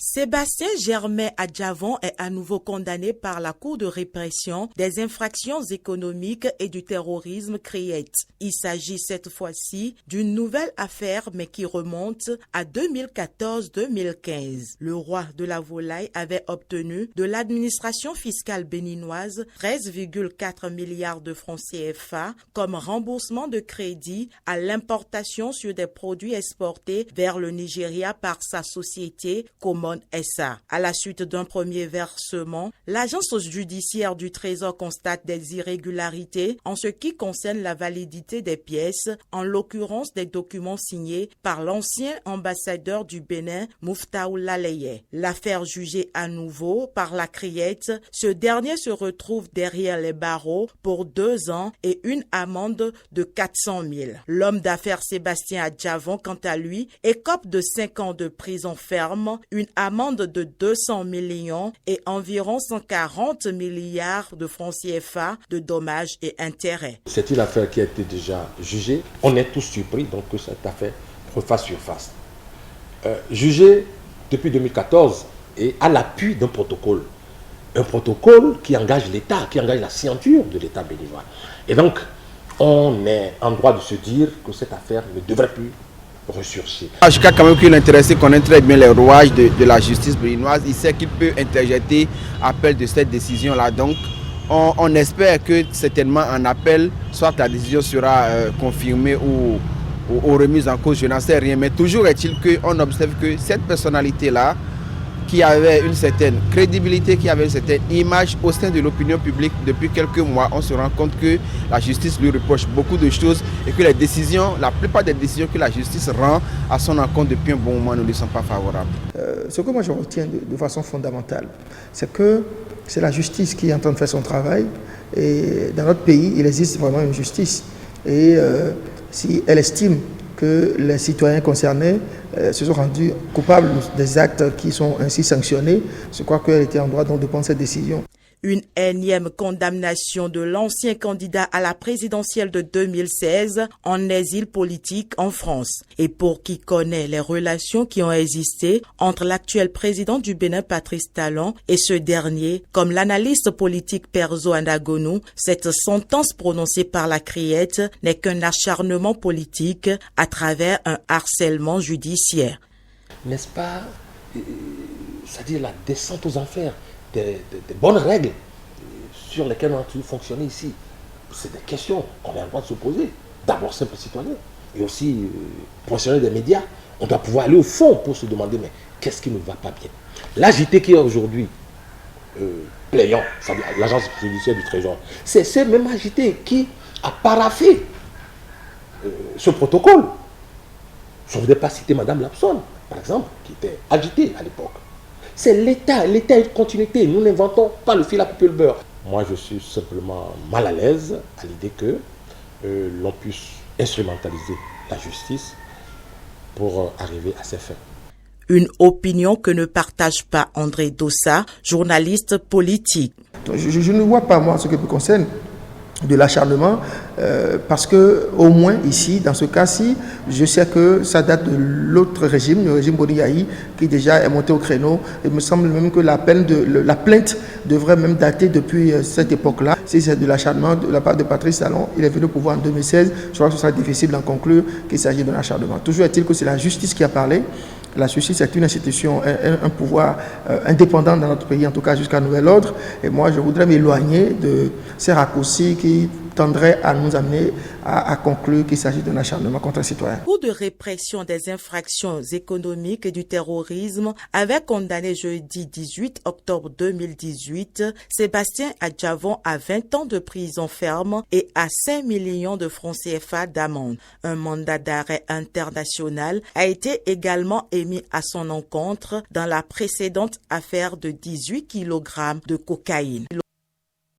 Sébastien Germain Adjavon est à nouveau condamné par la Cour de répression des infractions économiques et du terrorisme CRIET. Il s'agit cette fois-ci d'une nouvelle affaire mais qui remonte à 2014-2015. Le roi de la volaille avait obtenu de l'administration fiscale béninoise 13,4 milliards de francs CFA comme remboursement de crédit à l'importation sur des produits exportés vers le Nigeria par sa société Common SA. À la suite d'un premier versement, l'agence judiciaire du Trésor constate des irrégularités en ce qui concerne la validité des pièces, en l'occurrence des documents signés par l'ancien ambassadeur du Bénin, Muftaou Laleye. L'affaire jugée à nouveau par la CRIET, ce dernier se retrouve derrière les barreaux pour 2 ans et une amende de 400 000. L'homme d'affaires Sébastien Adjavon, quant à lui, écope de 5 ans de prison ferme, une amende de 200 millions et environ 140 milliards de francs CFA de dommages et intérêts. C'est une affaire qui a été déjà jugée. On est tous surpris donc que cette affaire refasse surface. Jugée depuis 2014 et à l'appui d'un protocole. Un protocole qui engage l'État, qui engage la signature de l'État béninois. Et donc, on est en droit de se dire que cette affaire ne devrait plus ressurgir. Je crois quand même que l'intéressé connaît très bien les rouages de la justice béninoise. Il sait qu'il peut interjeter appel de cette décision-là. Donc, on espère que certainement en appel, soit la décision sera confirmée ou remise en cause, je n'en sais rien. Mais toujours est-il qu'on observe que cette personnalité-là, qui avait une certaine crédibilité, qui avait une certaine image au sein de l'opinion publique depuis quelques mois, on se rend compte que la justice lui reproche beaucoup de choses et que les décisions, la plupart des décisions que la justice rend à son encontre depuis un bon moment ne lui sont pas favorables. Ce que moi je retiens de façon fondamentale, c'est que c'est la justice qui est en train de faire son travail et dans notre pays, il existe vraiment une justice et si elle estime que les citoyens concernés se sont rendus coupables des actes qui sont ainsi sanctionnés, je crois qu'elle était en droit donc de prendre cette décision. Une énième condamnation de l'ancien candidat à la présidentielle de 2016 en exil politique en France. Et pour qui connaît les relations qui ont existé entre l'actuel président du Bénin, Patrice Talon, et ce dernier, comme l'analyste politique Perzo Andagonou, cette sentence prononcée par la CRIET n'est qu'un acharnement politique à travers un harcèlement judiciaire. N'est-ce pas, c'est-à-dire la descente aux enfers des bonnes règles sur lesquelles on a toujours fonctionné ici. C'est des questions qu'on a le droit de se poser. D'abord, simple citoyen. Et aussi, professionnel des médias. On doit pouvoir aller au fond pour se demander, mais qu'est-ce qui ne va pas bien? L'AJT qui est aujourd'hui plaignant, c'est-à-dire l'agence judiciaire du Trésor, c'est ce même AJT qui a paraphé ce protocole. Je ne voudrais pas citer Madame Lapson, par exemple, qui était agitée à l'époque. C'est l'État est une continuité. Nous n'inventons pas le fil à couper le beurre. Moi, je suis simplement mal à l'aise à l'idée que l'on puisse instrumentaliser la justice pour arriver à ses fins. Une opinion que ne partage pas André Dossa, journaliste politique. Je ne vois pas, moi, ce qui me concerne, de l'acharnement, parce que au moins ici, dans ce cas-ci, je sais que ça date de l'autre régime, le régime Boniaï, qui déjà est monté au créneau. Il me semble même que la plainte devrait même dater depuis cette époque-là. Si c'est de l'acharnement de la part de Patrice Talon, il est venu au pouvoir en 2016, je crois que ce sera difficile d'en conclure qu'il s'agit d'un acharnement. Toujours est-il que c'est la justice qui a parlé. La justice est une institution, un pouvoir indépendant dans notre pays, en tout cas jusqu'à nouvel ordre. Et moi, je voudrais m'éloigner de ces raccourcis qui tendraient à nous amener à conclure qu'il s'agit d'un acharnement contre un citoyen. La Cour de répression des infractions économiques et du terrorisme avait condamné jeudi 18 octobre 2018 Sébastien Adjavon à 20 ans de prison ferme et à 5 millions de francs CFA d'amende. Un mandat d'arrêt international a été également émis à son encontre dans la précédente affaire de 18 kg de cocaïne.